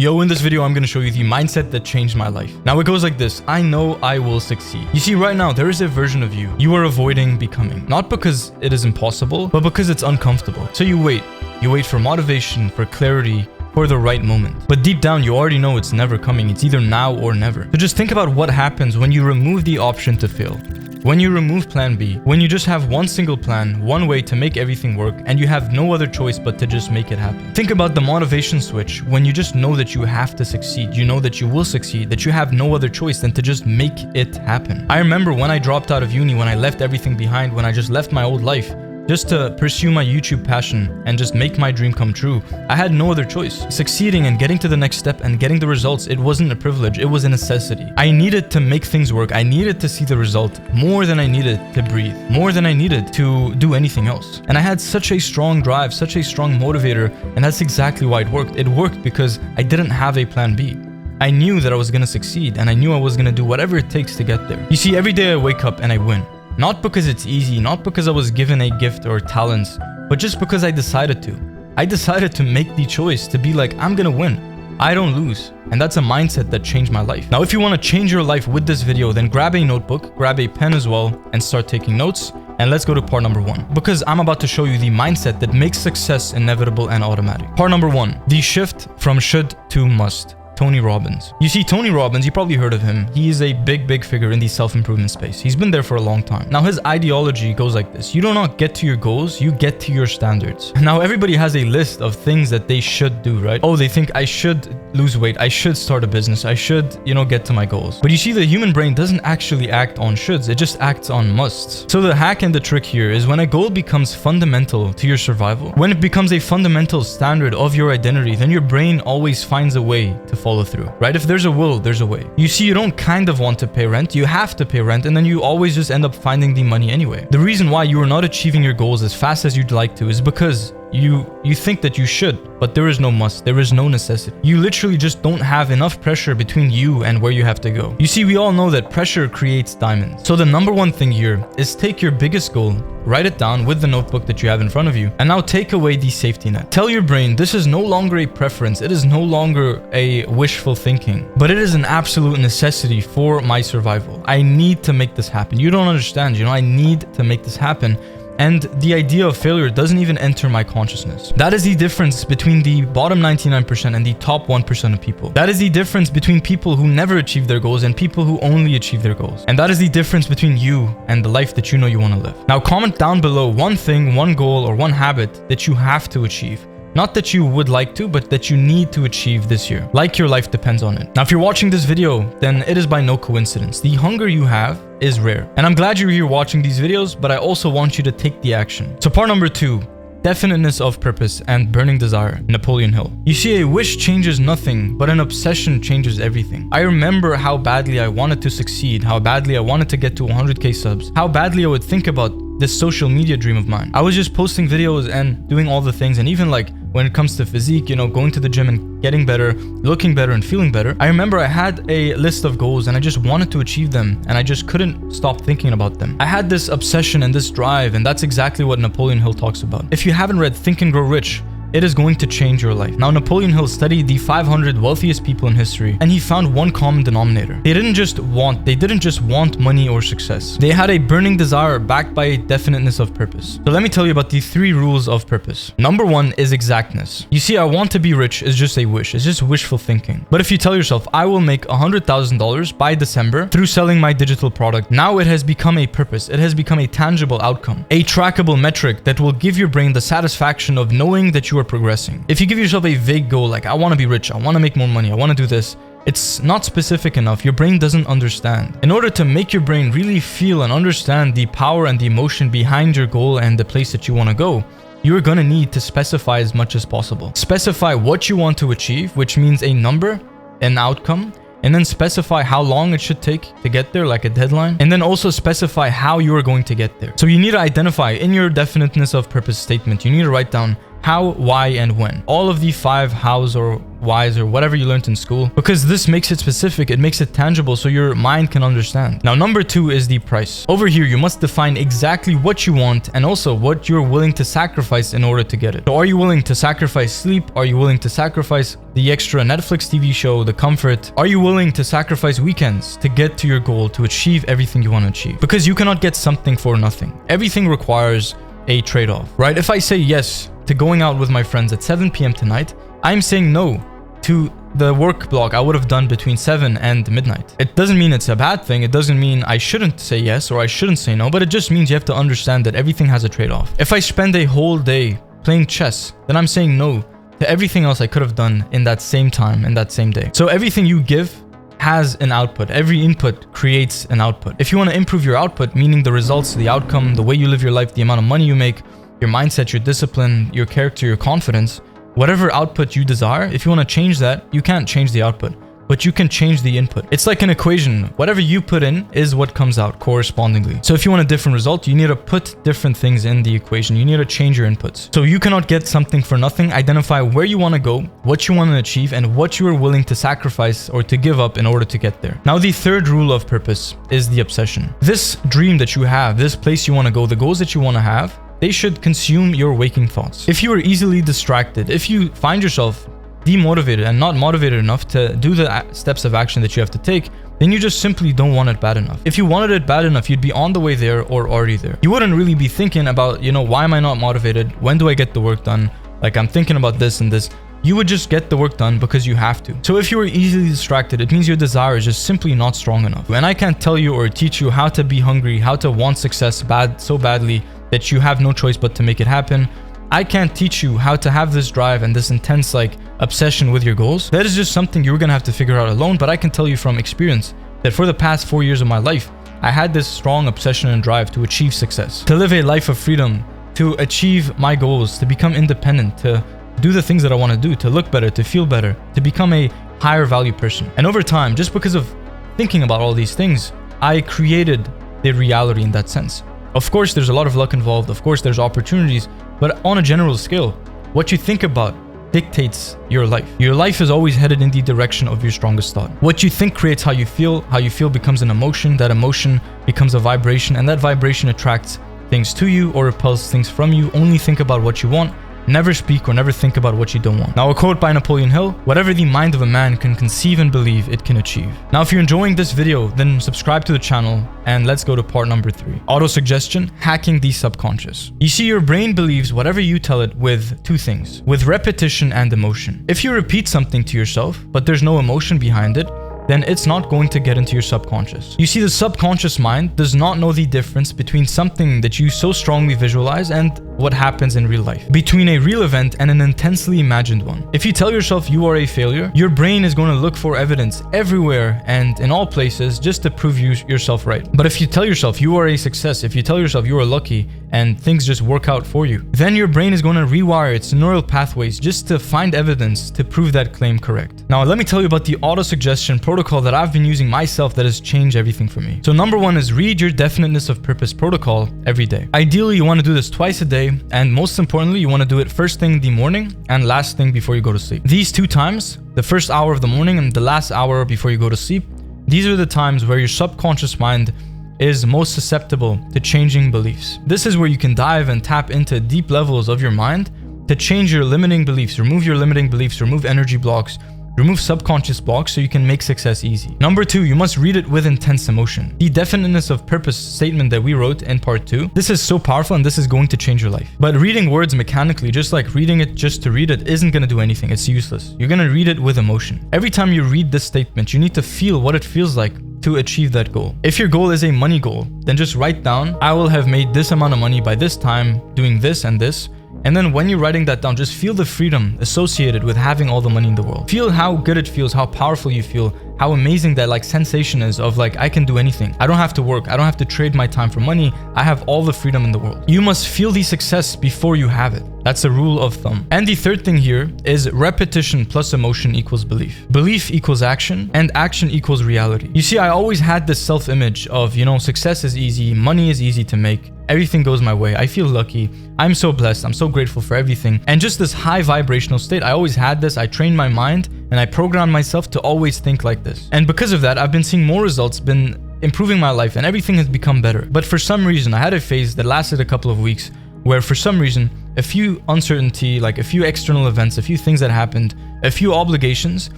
Yo, in this video, I'm going to show you the mindset that changed my life. Now, it goes like this. I know I will succeed. You see, right now, there is a version of you you are avoiding becoming. Not because it is impossible, but because it's uncomfortable. So you wait. You wait for motivation, for clarity, for the right moment. But deep down, you already know it's never coming. It's either now or never. So just think about what happens when you remove the option to fail. When you remove plan B, when you just have one single plan, one way to make everything work, and you have no other choice but to just make it happen. Think about the motivation switch when you just know that you have to succeed. You know that you will succeed, that you have no other choice than to just make it happen. I remember when I dropped out of uni, when I left everything behind, when I just left my old life, just to pursue my YouTube passion and just make my dream come true. I had no other choice. Succeeding and getting to the next step and getting the results, it wasn't a privilege, it was a necessity. I needed to make things work. I needed to see the result more than I needed to breathe, more than I needed to do anything else. And I had such a strong drive, such a strong motivator, and that's exactly why it worked. It worked because I didn't have a plan B. I knew that I was gonna succeed, and I knew I was gonna do whatever it takes to get there. You see, every day I wake up and I win. Not because it's easy, not because I was given a gift or talents, but just because I decided to. I decided to make the choice to be like, I'm gonna win. I don't lose. And that's a mindset that changed my life. Now, if you want to change your life with this video, then grab a notebook, grab a pen as well, and start taking notes. And let's go to part number 1, because I'm about to show you the mindset that makes success inevitable and automatic. Part number 1, the shift from should to must. Tony Robbins. You see, Tony Robbins, you probably heard of him. He is a big figure in the self-improvement space. He's been there for a long time. Now, his ideology goes like this. You do not get to your goals, you get to your standards. Now, everybody has a list of things that they should do, right? Oh, they think I should lose weight. I should start a business. I should, get to my goals. But you see, the human brain doesn't actually act on shoulds. It just acts on musts. So the hack and the trick here is when a goal becomes fundamental to your survival, when it becomes a fundamental standard of your identity, then your brain always finds a way to follow through, right? If there's a will, there's a way. You see, you don't kind of want to pay rent, you have to pay rent, and then you always just end up finding the money anyway. The reason why you are not achieving your goals as fast as you'd like to is because you think that you should, but there is no must, there is no necessity. You literally just don't have enough pressure between you and where you have to go. You see, we all know that pressure creates diamonds. So the number one thing here is take your biggest goal, write it down with the notebook that you have in front of you, and now take away the safety net. Tell your brain this is no longer a preference, it is no longer a wishful thinking, but it is an absolute necessity for my survival. I need to make this happen. You don't understand, I need to make this happen. And the idea of failure doesn't even enter my consciousness. That is the difference between the bottom 99% and the top 1% of people. That is the difference between people who never achieve their goals and people who only achieve their goals. And that is the difference between you and the life that you know you want to live. Now, comment down below one thing, one goal, or one habit that you have to achieve. Not that you would like to, but that you need to achieve this year. Like your life depends on it. Now, if you're watching this video, then it is by no coincidence. The hunger you have is rare. And I'm glad you're here watching these videos, but I also want you to take the action. So part number 2, definiteness of purpose and burning desire. Napoleon Hill. You see, a wish changes nothing, but an obsession changes everything. I remember how badly I wanted to succeed, how badly I wanted to get to 100k subs, how badly I would think about this social media dream of mine. I was just posting videos and doing all the things, and even like when it comes to physique, going to the gym and getting better, looking better and feeling better. I remember I had a list of goals and I just wanted to achieve them, and I just couldn't stop thinking about them. I had this obsession and this drive, and that's exactly what Napoleon Hill talks about. If you haven't read Think and Grow Rich, it is going to change your life. Now, Napoleon Hill studied the 500 wealthiest people in history, and he found one common denominator. They didn't just want money or success. They had a burning desire backed by a definiteness of purpose. So let me tell you about the 3 rules of purpose. Number 1 is exactness. You see, I want to be rich is just a wish. It's just wishful thinking. But if you tell yourself, I will make $100,000 by December through selling my digital product, now it has become a purpose. It has become a tangible outcome, a trackable metric that will give your brain the satisfaction of knowing that you are progressing. If you give yourself a vague goal like, I want to be rich, I want to make more money, I want to do this, it's not specific enough. Your brain doesn't understand. In order to make your brain really feel and understand the power and the emotion behind your goal and the place that you want to go, you're gonna need to specify as much as possible. Specify what you want to achieve, which means a number, an outcome, and then specify how long it should take to get there, like a deadline, and then also specify how you are going to get there. So you need to identify in your definiteness of purpose statement, you need to write down how, why, and when. All of the 5 hows or wise or whatever you learned in school, because this makes it specific, it makes it tangible so your mind can understand. Now, number 2 is the price. Over here, you must define exactly what you want and also what you're willing to sacrifice in order to get it. So are you willing to sacrifice sleep? Are you willing to sacrifice the extra Netflix TV show, the comfort? Are you willing to sacrifice weekends to get to your goal, to achieve everything you want to achieve? Because you cannot get something for nothing. Everything requires a trade-off, right? If I say yes to going out with my friends at 7 p.m. tonight, I'm saying no to the work block I would have done between 7 and midnight. It doesn't mean it's a bad thing. It doesn't mean I shouldn't say yes or I shouldn't say no, but it just means you have to understand that everything has a trade-off. If I spend a whole day playing chess, then I'm saying no to everything else I could have done in that same time, in that same day. So everything you give has an output. Every input creates an output. If you want to improve your output, meaning the results, the outcome, the way you live your life, the amount of money you make, your mindset, your discipline, your character, your confidence, whatever output you desire, if you want to change that, you can't change the output, but you can change the input. It's like an equation. Whatever you put in is what comes out correspondingly. So if you want a different result, you need to put different things in the equation. You need to change your inputs. So you cannot get something for nothing. Identify where you want to go, what you want to achieve, and what you are willing to sacrifice or to give up in order to get there. Now, the third rule of purpose is the obsession. This dream that you have, this place you want to go, the goals that you want to have, they should consume your waking thoughts. If you are easily distracted, if you find yourself demotivated and not motivated enough to do the steps of action that you have to take, then you just simply don't want it bad enough. If you wanted it bad enough, you'd be on the way there or already there. You wouldn't really be thinking about, why am I not motivated? When do I get the work done? Like, I'm thinking about this and this. You would just get the work done because you have to. So if you are easily distracted, it means your desire is just simply not strong enough. And I can't tell you or teach you how to be hungry, how to want success so badly that you have no choice but to make it happen. I can't teach you how to have this drive and this intense obsession with your goals. That is just something you're gonna have to figure out alone, but I can tell you from experience that for the past 4 years of my life, I had this strong obsession and drive to achieve success, to live a life of freedom, to achieve my goals, to become independent, to do the things that I want to do, to look better, to feel better, to become a higher value person. And over time, just because of thinking about all these things, I created the reality in that sense. Of course, there's a lot of luck involved. Of course, there's opportunities, but on a general scale, what you think about dictates your life. Your life is always headed in the direction of your strongest thought. What you think creates how you feel becomes an emotion, that emotion becomes a vibration, and that vibration attracts things to you or repels things from you. Only think about what you want. Never speak or never think about what you don't want. Now, a quote by Napoleon Hill: whatever the mind of a man can conceive and believe, it can achieve. Now, if you're enjoying this video, then subscribe to the channel and let's go to part number 3. Auto-suggestion, hacking the subconscious. You see, your brain believes whatever you tell it with 2 things, with repetition and emotion. If you repeat something to yourself, but there's no emotion behind it, then it's not going to get into your subconscious. You see, the subconscious mind does not know the difference between something that you so strongly visualize and what happens in real life, between a real event and an intensely imagined one. If you tell yourself you are a failure, your brain is going to look for evidence everywhere and in all places just to prove yourself right. But if you tell yourself you are a success, if you tell yourself you are lucky and things just work out for you, then your brain is going to rewire its neural pathways just to find evidence to prove that claim correct. Now, let me tell you about the auto-suggestion protocol that I've been using myself that has changed everything for me. So number 1 is read your definiteness of purpose protocol every day. Ideally, you want to do this twice a day, and most importantly, you want to do it first thing in the morning and last thing before you go to sleep. These 2 times, the first hour of the morning and the last hour before you go to sleep, these are the times where your subconscious mind is most susceptible to changing beliefs. This is where you can dive and tap into deep levels of your mind to change your limiting beliefs, remove your limiting beliefs, remove energy blocks, remove subconscious blocks so you can make success easy. Number 2, you must read it with intense emotion. The definiteness of purpose statement that we wrote in part 2, this is so powerful and this is going to change your life. But reading words mechanically, just like reading it just to read it, isn't going to do anything. It's useless. You're going to read it with emotion. Every time you read this statement, you need to feel what it feels like to achieve that goal. If your goal is a money goal, then just write down, I will have made this amount of money by this time doing this and this. And then when you're writing that down, just feel the freedom associated with having all the money in the world. Feel how good it feels, how powerful you feel, how amazing that like sensation is of like, I can do anything. I don't have to work. I don't have to trade my time for money. I have all the freedom in the world. You must feel the success before you have it. That's a rule of thumb. And the third thing here is repetition plus emotion equals belief. Belief equals action, and action equals reality. You see, I always had this self-image of, you know, success is easy, money is easy to make, everything goes my way, I feel lucky, I'm so blessed, I'm so grateful for everything. And just this high vibrational state, I always had this. I trained my mind and I programmed myself to always think like this. And because of that, I've been seeing more results, been improving my life, and everything has become better. But for some reason, I had a phase that lasted a couple of weeks where for some reason, a few uncertainty, like a few external events, a few things that happened, a few obligations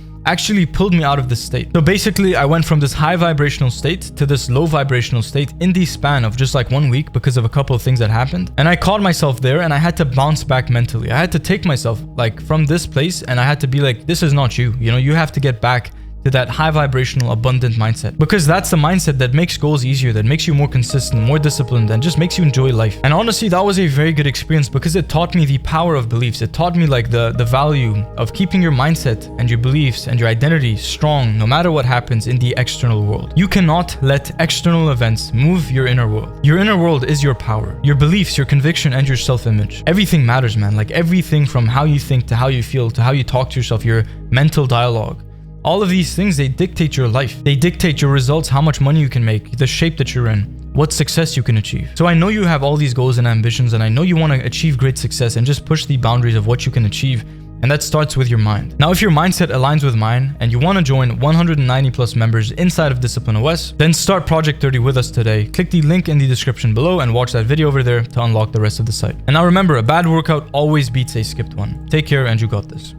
actually pulled me out of this state. So basically, I went from this high vibrational state to this low vibrational state in the span of just like 1 week because of a couple of things that happened. And I caught myself there and I had to bounce back mentally. I had to take myself like from this place and I had to be like, this is not you. You know, you have to get back to that high vibrational abundant mindset, because that's the mindset that makes goals easier, that makes you more consistent, more disciplined, and just makes you enjoy life. And honestly, that was a very good experience because it taught me the power of beliefs. It taught me like the value of keeping your mindset and your beliefs and your identity strong no matter what happens in the external world. You cannot let external events move your inner world. Your inner world is your power, your beliefs, your conviction, and your self-image. Everything matters, man. Like everything from how you think to how you feel to how you talk to yourself, your mental dialogue. All of these things, they dictate your life. They dictate your results, how much money you can make, the shape that you're in, what success you can achieve. So I know you have all these goals and ambitions, and I know you want to achieve great success and just push the boundaries of what you can achieve. And that starts with your mind. Now, if your mindset aligns with mine and you want to join 190 plus members inside of Discipline OS, then start Project 30 with us today. Click the link in the description below and watch that video over there to unlock the rest of the site. And now remember, a bad workout always beats a skipped one. Take care and you got this.